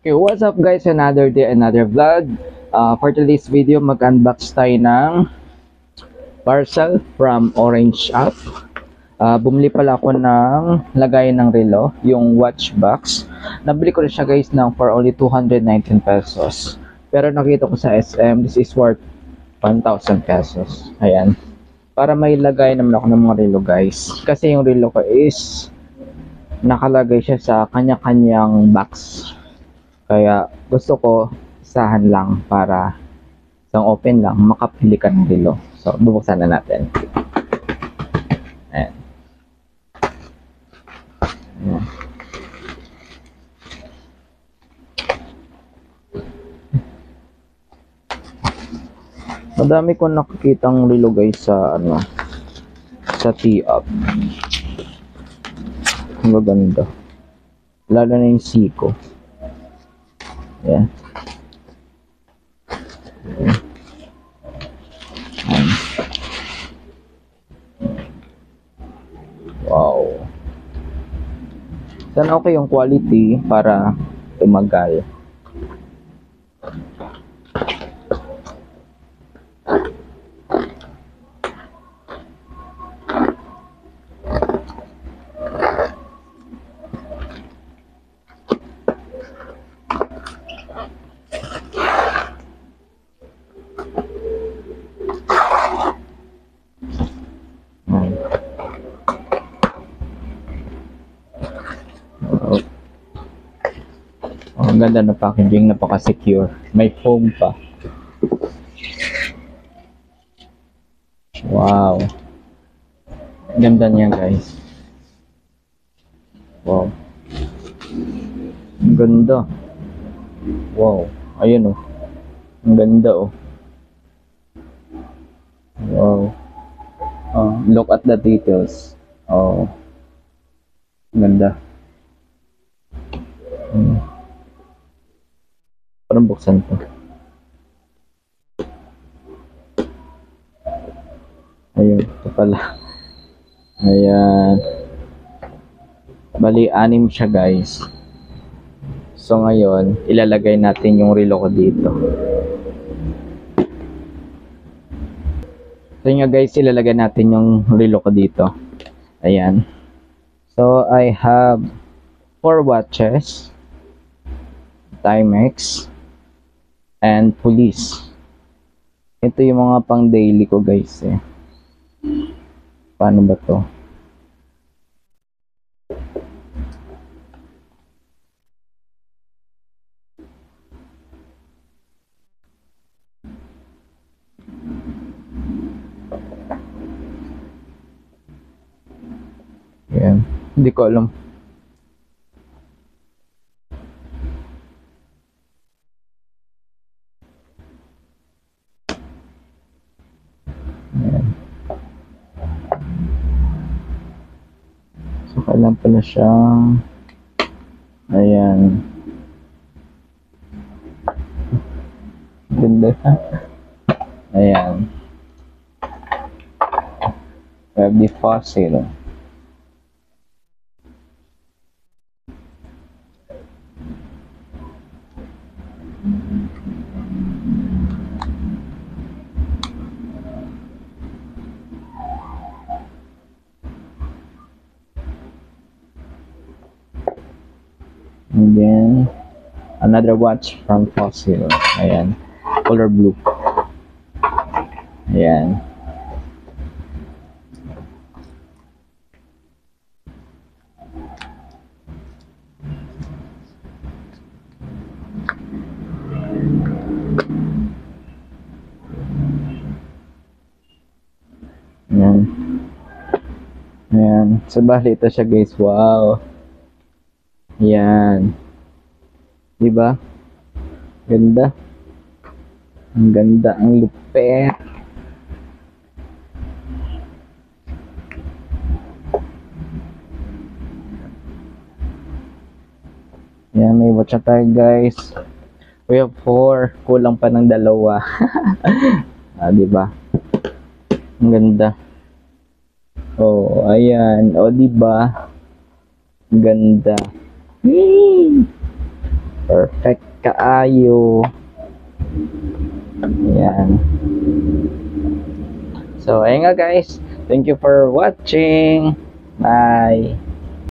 Okay, what's up guys? Another day, another vlog. For today's video, mag-unbox tayo ng parcel from Orange App. Bumili pala ako ng lagayan ng relo, yung watch box. Nabili ko na siya guys for only 219 pesos. Pero nakita ko sa SM, this is worth 1,000 pesos. Ayan. Para may lagay naman ako ng mga relo guys. Kasi yung relo ko is nakalagay siya sa kanya-kanyang box. Kaya gusto ko isahan lang para isang open lang makapili ka ng relo. So bubuksan na natin. Ayan. Ayan. Madami ko nakikitang relo guys sa sa T-Up. Ang maganda. Lalo na yung Seiko. Ayan. Ayan. Wow. Sana okay yung quality para tumagal. Ang ganda ng packaging, napaka-secure. May foam pa. Wow. Ganda niya, guys. Wow. Ang ganda. Wow. Ayun oh. Ang ganda oh. Wow. Look at the details. Oh. Ang ganda. Parang buksan to. Ayun, ito pala. Ayan. Bali, 6 siya guys. So ngayon, ilalagay natin yung relo ko dito. So nga guys, ilalagay natin yung relo ko dito. Ayan. So I have 4 watches, Timex, and police. Ito yung mga pang daily ko guys eh. Paano ba to? Ayan. Hindi ko alam. Ayan. So, kailan pala siyang ayan. Ganda. Ayan. We have the fossil. And then another watch from Fossil. Ayan. Color blue. Ayan. Ayan. Ayan. So, bali ito siya guys. Wow. Ayan. Diba? Ganda. Ang ganda. Ang lupet. Ayan. May watch na tayo guys. We have 4. Kulang pa ng 2. Diba? Ang ganda. Oh, ayan. O, diba? Ang ganda. Perfect kaayo. Yan. So, ayun nga guys. Thank you for watching. Bye.